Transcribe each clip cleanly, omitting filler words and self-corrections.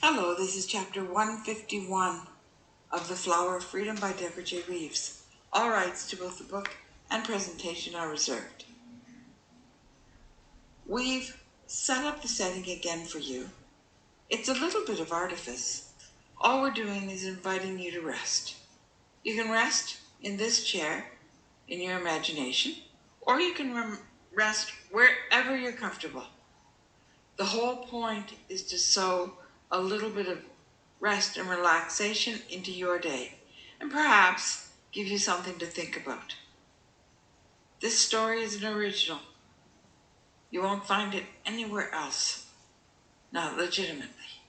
Hello, this is chapter 151 of The Flower of Freedom by Deborah J. Reeves. All rights to both the book and presentation are reserved. We've set up the setting again for you. It's a little bit of artifice. All we're doing is inviting you to rest. You can rest in this chair, in your imagination, or you can rest wherever you're comfortable. The whole point is to sow a little bit of rest and relaxation into your day, and perhaps give you something to think about. This story is an original. You won't find it anywhere else, not legitimately.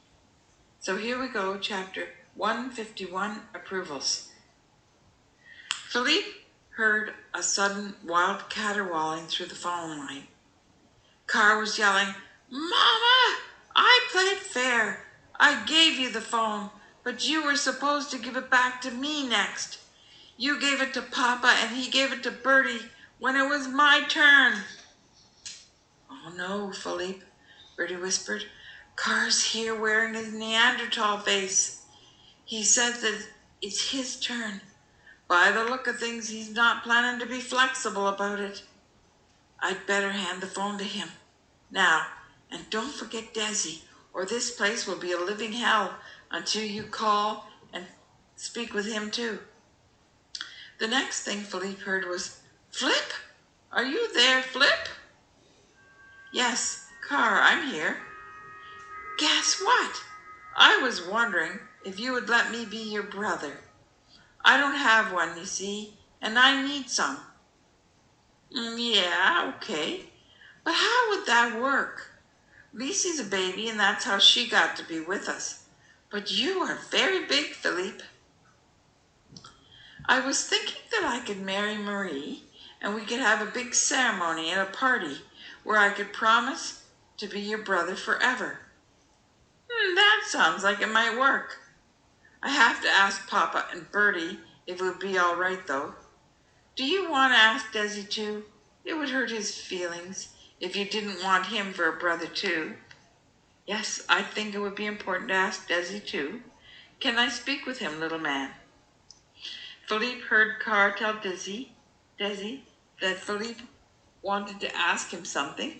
So here we go, chapter 151, Approvals. Philippe heard a sudden wild caterwauling through the phone line. Carr was yelling, "Mama, I played fair. I gave you the phone, but you were supposed to give it back to me next. You gave it to Papa and he gave it to Bertie when it was my turn." "Oh no, Philippe," Bertie whispered. "Carr's here wearing his Neanderthal face. He said that it's his turn. By the look of things, he's not planning to be flexible about it. I'd better hand the phone to him. Now, and don't forget Desi, or this place will be a living hell until you call and speak with him too." The next thing Philippe heard was, "Flip? Are you there, Flip?" "Yes, Carr, I'm here." "Guess what? I was wondering if you would let me be your brother. I don't have one, you see, and I need some." "Yeah, okay. But how would that work? Lisie's a baby, and that's how she got to be with us. But you are very big, Philippe." "I was thinking that I could marry Marie, and we could have a big ceremony at a party where I could promise to be your brother forever." "That sounds like it might work. I have to ask Papa and Bertie if it would be all right, though. Do you want to ask Desi too? It would hurt his feelings if you didn't want him for a brother too." "Yes, I think it would be important to ask Desi too. Can I speak with him, little man?" Philippe heard Carr tell Desi that Philippe wanted to ask him something,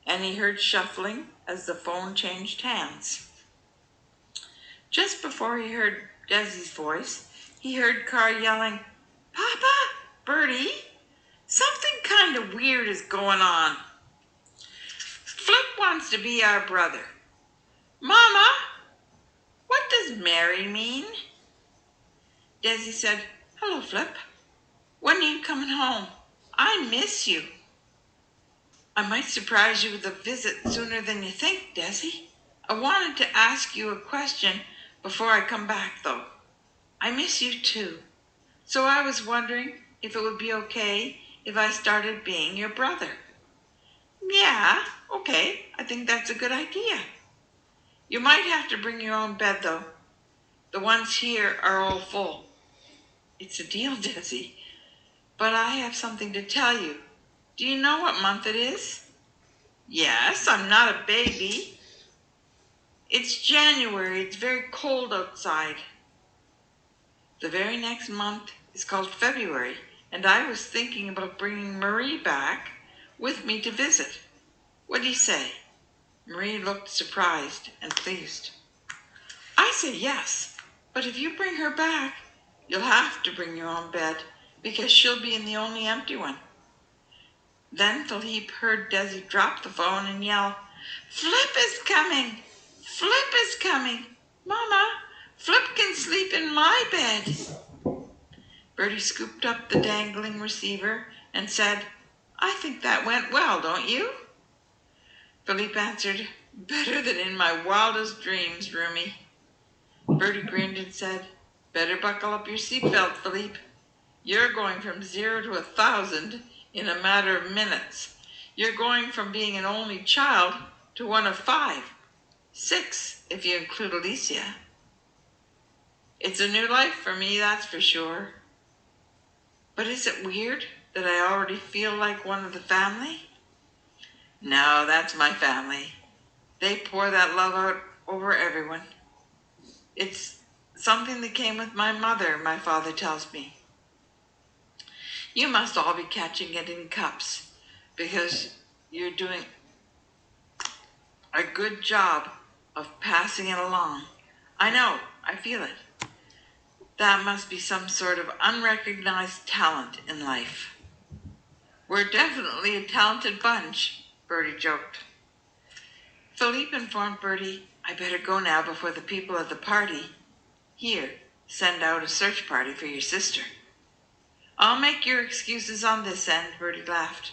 and he heard shuffling as the phone changed hands. Just before he heard Desi's voice, he heard Carr yelling, "Papa, Bertie, something kind of weird is going on. Flip wants to be our brother. Mama, what does Mary mean?" Desi said, "Hello, Flip. When are you coming home? I miss you." "I might surprise you with a visit sooner than you think, Desi. I wanted to ask you a question before I come back, though. I miss you too. So I was wondering if it would be okay if I started being your brother." "Yeah, okay. I think that's a good idea. You might have to bring your own bed, though. The ones here are all full." "It's a deal, Desi. But I have something to tell you. Do you know what month it is?" "Yes, I'm not a baby." "It's January. It's very cold outside." "The very next month is called February, and I was thinking about bringing Marie back with me to visit. What do you say?" Marie looked surprised and pleased. "I say yes, but if you bring her back, you'll have to bring your own bed, because she'll be in the only empty one." Then Philippe heard Desi drop the phone and yell, "Flip is coming! Flip is coming! Mama, Flip can sleep in my bed." Bertie scooped up the dangling receiver and said, "I think that went well, don't you?" Philippe answered, "Better than in my wildest dreams, Rumi." Bertie grinned and said, "Better buckle up your seatbelt, Philippe. You're going from 0 to 1,000 in a matter of minutes. You're going from being an only child to one of 5, 6 if you include Alicia. It's a new life for me, that's for sure. But is it weird that I already feel like one of the family?" "No, that's my family. They pour that love out over everyone. It's something that came with my mother, my father tells me. You must all be catching it in cups because you're doing a good job of passing it along. I know, I feel it. That must be some sort of unrecognized talent in life. We're definitely a talented bunch, Bertie joked. Philippe informed Bertie, I better go now before the people at the party here send out a search party for your sister. I'll make your excuses on this end, Bertie laughed.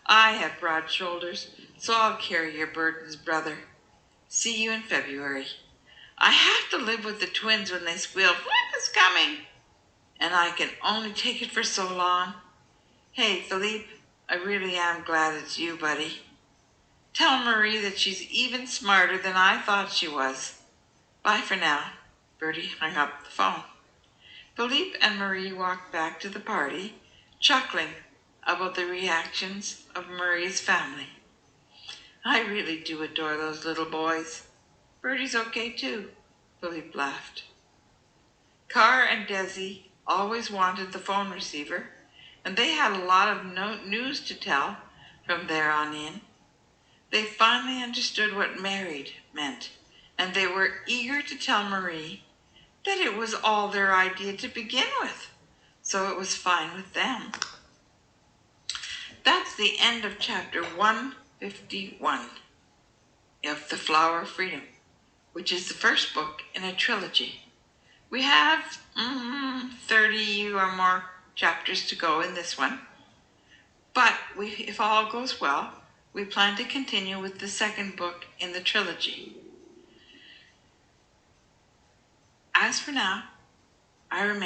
I have broad shoulders, so I'll carry your burdens, brother. See you in February. I have to live with the twins when they squeal, Flip is coming! And I can only take it for so long. Hey, Philippe, I really am glad it's you, buddy. Tell Marie that she's even smarter than I thought she was. Bye for now. Bertie hung up the phone. Philippe and Marie walked back to the party, chuckling about the reactions of Marie's family. I really do adore those little boys. Bertie's okay too, Philippe laughed. Carr and Desi always wanted the phone receiver, and they had a lot of news to tell from there on in. They finally understood what married meant, and they were eager to tell Marie that it was all their idea to begin with, so it was fine with them. That's the end of chapter 151 of The Flower of Freedom, which is the first book in a trilogy. We have 30 or more chapters to go in this one, but if all goes well, we plan to continue with the second book in the trilogy. As for now, I remain